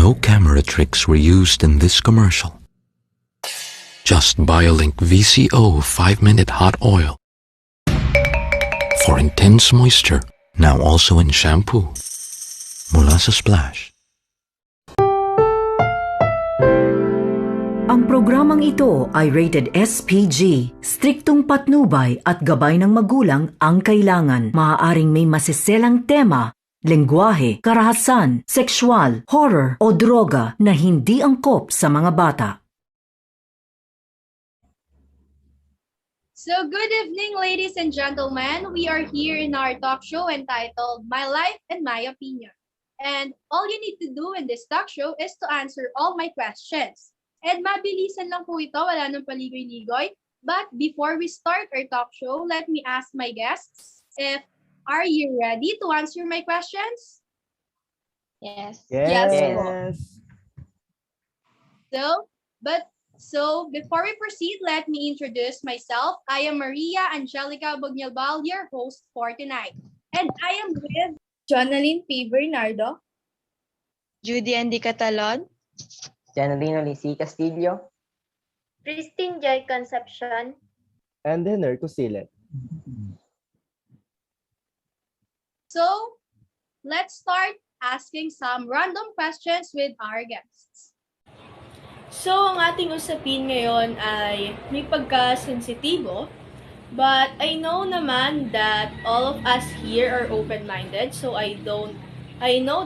No camera tricks were used in this commercial. Just BioLink VCO 5-minute hot oil for intense moisture, now also in shampoo. Mula sa Splash. Ang programang ito ay rated SPG. Striktong patnubay at gabay ng magulang ang kailangan. Maaaring may masiselang tema, lengguwahe, karahasan, sexual, horror o droga na hindi angkop sa mga bata. So good evening, ladies and gentlemen. We are here in our talk show entitled My Life and My Opinion. And all you need to do in this talk show is to answer all my questions. And mabilisan lang po ito, wala nang paligoy-ligoy. But before we start our talk show, let me ask my guests if are you ready to answer my questions? Yes. Yes. So before we proceed, let me introduce myself. I am Maria Angelica Bugnalbal, your host for tonight. And I am with Jonalyn P. Bernardo, Judy Andy Catalon, Janelino Lisi Castillo, Christine Joy Concepcion, and Henner Kusilet. So let's start asking some random questions with our guests. So, ang ating usapin ngayon ay may pagka-sensitibo, but I know naman that all of us here are open-minded, so I know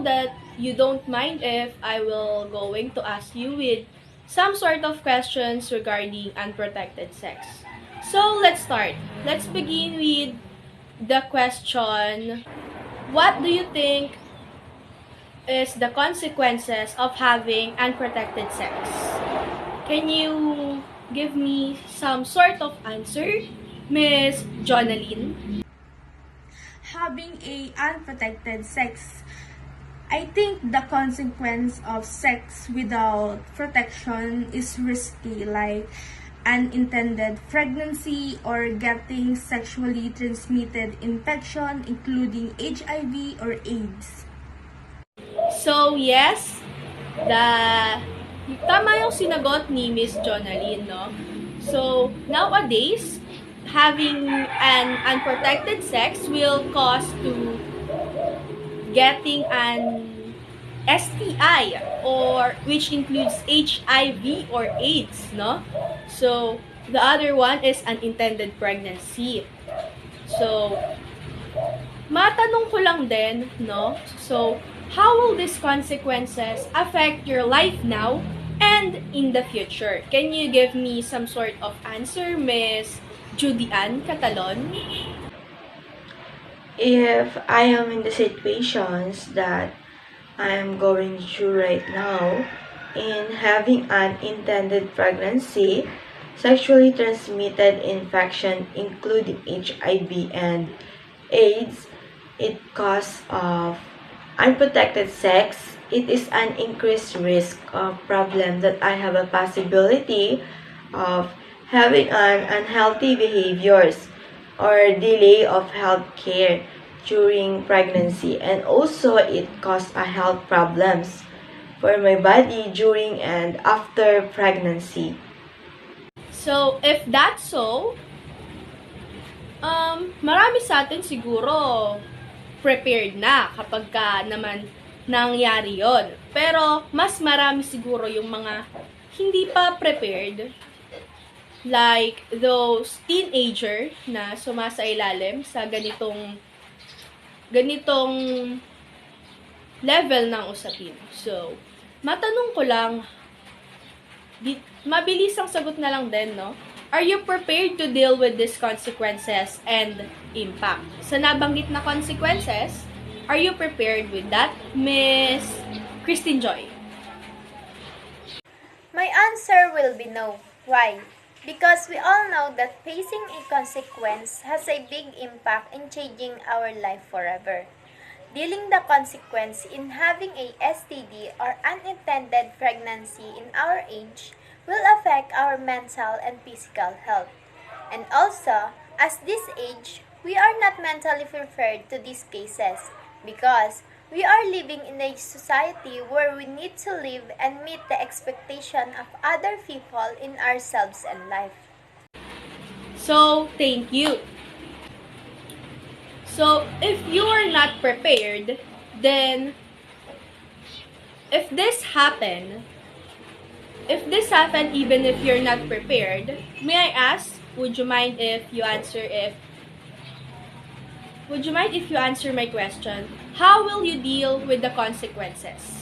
that you don't mind if I will going to ask you with some sort of questions regarding unprotected sex. So, let's start. Let's begin with the question, what do you think is the consequences of having unprotected sex? Can you give me some sort of answer, Miss Jonalyn? Having a unprotected sex, I think the consequence of sex without protection is risky, like unintended pregnancy or getting sexually transmitted infection, including HIV or AIDS. So, yes, tama yung sinagot ni Miss Jonalyn, no? So, nowadays, having an unprotected sex will cause to getting an STI or which includes HIV or AIDS, no? So, the other one is unintended pregnancy. So, matanong ko lang din, no? So, how will these consequences affect your life now and in the future? Can you give me some sort of answer, Miss Judy Ann Catalon? If I am in the situations that I am going through right now in having an unintended pregnancy, sexually transmitted infection including HIV and AIDS, it cause of unprotected sex, it is an increased risk of problem that I have a possibility of having an unhealthy behaviors or delay of health care during pregnancy, and also it cause a health problems for my body during and after pregnancy. So, if that's so, marami sa atin siguro prepared na kapag ka naman nangyari yon. Pero, mas marami siguro yung mga hindi pa prepared. Like, those teenager na sumasailalim sa ganitong level ng usapin. So, matanong ko lang, mabilis ang sagot na lang din, no? Are you prepared to deal with these consequences and impact? Sa nabanggit na consequences, are you prepared with that, Miss Christine Joy? My answer will be no. Why? Because we all know that facing a consequence has a big impact in changing our life forever. Dealing the consequence in having a STD or unintended pregnancy in our age will affect our mental and physical health. And also, as this age, we are not mentally prepared to these cases because We are living in a society where we need to live and meet the expectation of other people in ourselves and life. So, thank you. So, if you are not prepared, then if this happened even if you're not prepared, may I ask, would you mind if you answer my question? How will you deal with the consequences?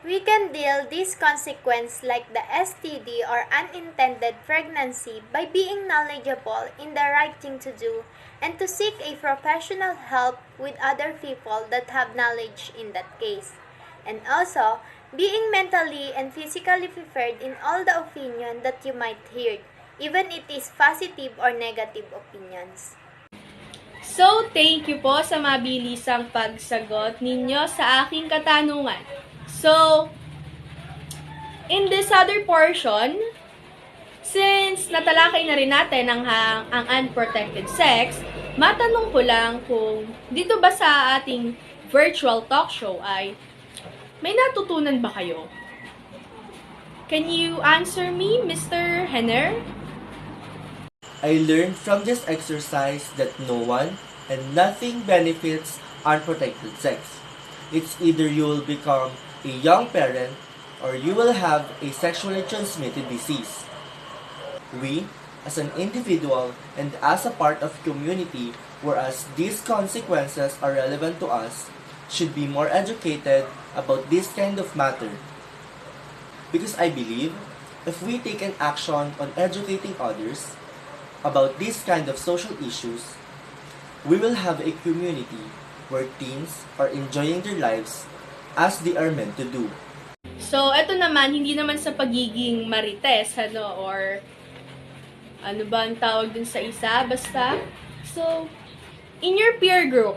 We can deal these consequences like the STD or unintended pregnancy by being knowledgeable in the right thing to do and to seek a professional help with other people that have knowledge in that case. And also, being mentally and physically prepared in all the opinion that you might hear, even it is positive or negative opinions. So, thank you po sa mabilisang pagsagot ninyo sa aking katanungan. So, in this other portion, since natalakay na rin natin ang unprotected sex, matanong ko lang kung dito ba sa ating virtual talk show ay may natutunan ba kayo? Can you answer me, Mr. Henner? I learned from this exercise that no one and nothing benefits unprotected sex. It's either you'll become a young parent or you will have a sexually transmitted disease. We, as an individual and as a part of community, whereas these consequences are relevant to us, should be more educated about this kind of matter. Because I believe, if we take an action on educating others about this kind of social issues, we will have a community where teens are enjoying their lives as they are meant to do. So, eto naman, hindi naman sa pagiging marites, or ano ba ang tawag dun sa isa, basta. So, in your peer group,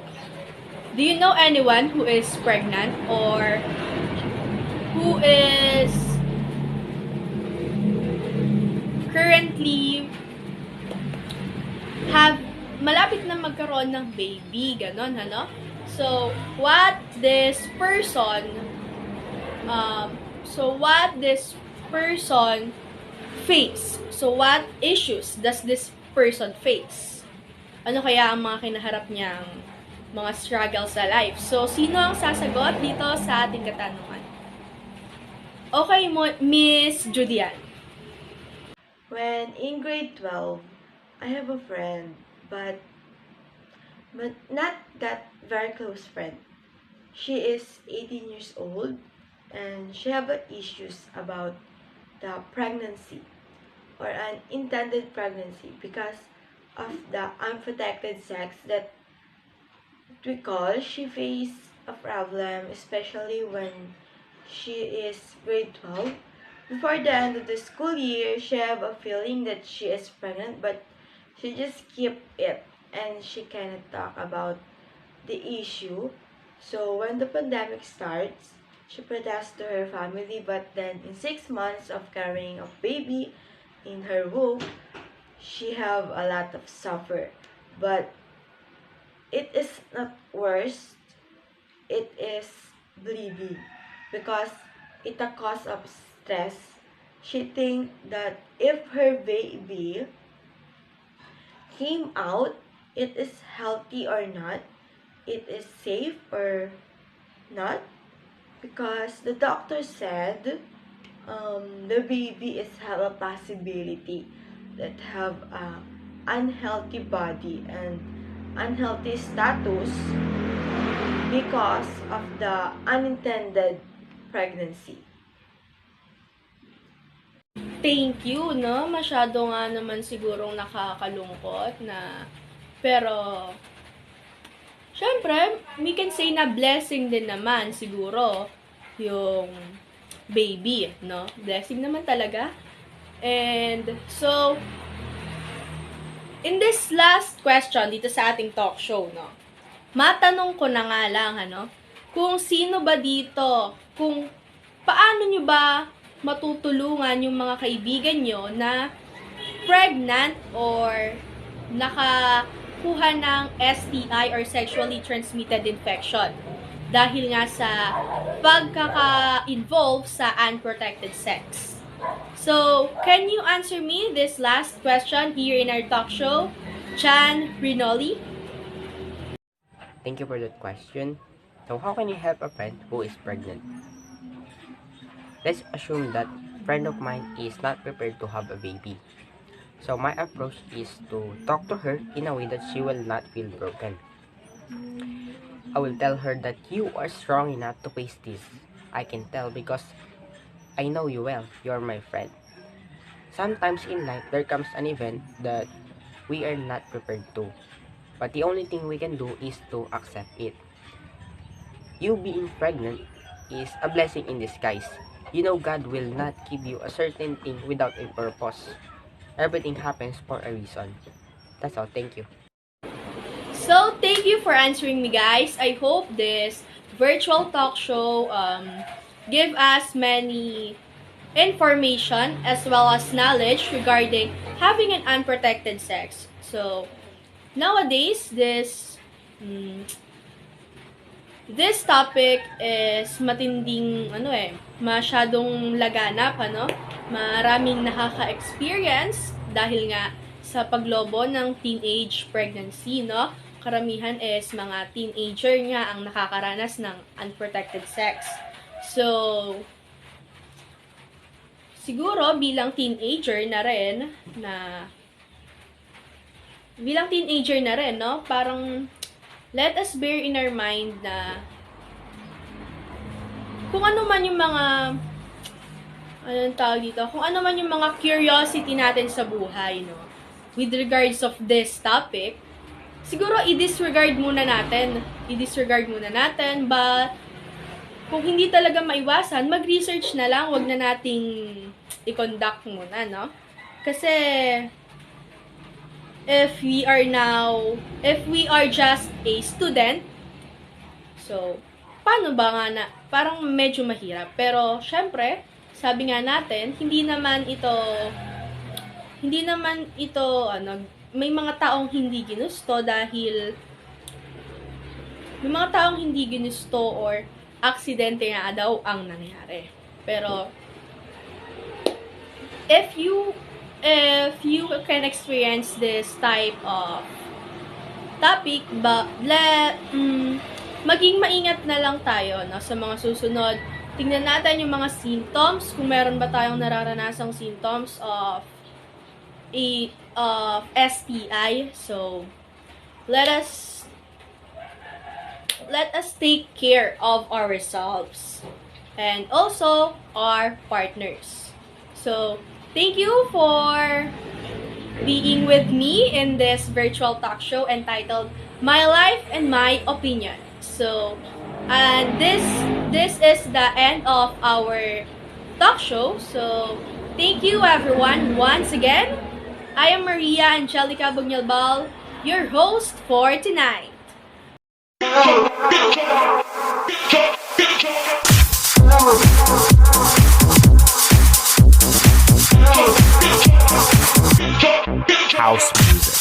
do you know anyone who is pregnant or who is currently malapit na magkaroon ng baby, ganon, So, what this person face? So, what issues does this person face? Ano kaya ang mga kinaharap niyang mga struggles sa life? So, sino ang sasagot dito sa ating katanungan? Okay, Miss Judian. When in grade 12, I have a friend, but not that very close friend. She is 18 years old and she have issues about the pregnancy or an intended pregnancy because of the unprotected sex that we call. She faced a problem, especially when she is grade 12. Before the end of the school year, she have a feeling that she is pregnant, but she just keep it and she cannot talk about the issue. So when the pandemic starts, she protests to her family, but then in 6 months of carrying a baby in her womb, she have a lot of suffer. But it is not worse, it is bleeding because it a cause of stress. She think that if her baby came out, it is healthy or not, it is safe or not, because the doctor said the baby is have a possibility that have a unhealthy body and unhealthy status because of the unintended pregnancy. Thank you, no? Masyado nga naman sigurong nakakalungkot na, pero syempre, we can say na blessing din naman siguro yung baby, no? Blessing naman talaga. And so, in this last question dito sa ating talk show, no? Matanong ko na nga lang, kung sino ba dito, kung paano nyo ba matutulungan yung mga kaibigan nyo na pregnant or kuha ng STI or sexually transmitted infection dahil nga sa pagkaka-involve sa unprotected sex. So, can you answer me this last question here in our talk show, Chan Rinoli? Thank you for that question. So, how can you help a friend who is pregnant? Let's assume that friend of mine is not prepared to have a baby. So, my approach is to talk to her in a way that she will not feel broken. I will tell her that you are strong enough to face this. I can tell because I know you well. You're my friend. Sometimes in life, there comes an event that we are not prepared to. But the only thing we can do is to accept it. You being pregnant is a blessing in disguise. You know God will not give you a certain thing without a purpose. Everything happens for a reason. That's all. Thank you. So, thank you for answering me, guys. I hope this virtual talk show give us many information as well as knowledge regarding having an unprotected sex. So, nowadays, this topic is matinding, masyadong laganap, Maraming nakaka-experience dahil nga sa paglobo ng teenage pregnancy, Karamihan is mga teenager nga ang nakakaranas ng unprotected sex. So, siguro bilang teenager na rin, parang let us bear in our mind na kung ano man yung mga kung ano man yung mga curiosity natin sa buhay, with regards of this topic, siguro i-disregard muna natin, but kung hindi talaga maiwasan, mag-research na lang, wag na nating i-conduct muna, Kasi if we are just a student, so paano ba nga na, parang medyo mahirap. Pero syempre, sabi nga natin, hindi naman ito may mga taong hindi ginusto dahil may mga taong hindi ginusto or aksidente nga daw ang nangyari. Pero if you can experience this type of topic, maging maingat na lang tayo sa mga susunod. Tingnan natin yung mga symptoms, kung meron ba tayong nararanasang symptoms of STI. So, let us take care of ourselves and also our partners. So, thank you for being with me in this virtual talk show entitled My Life and My Opinion. So, and this is the end of our talk show. So, thank you everyone once again. I am Maria Angelica Bugnalbal, your host for tonight. House music.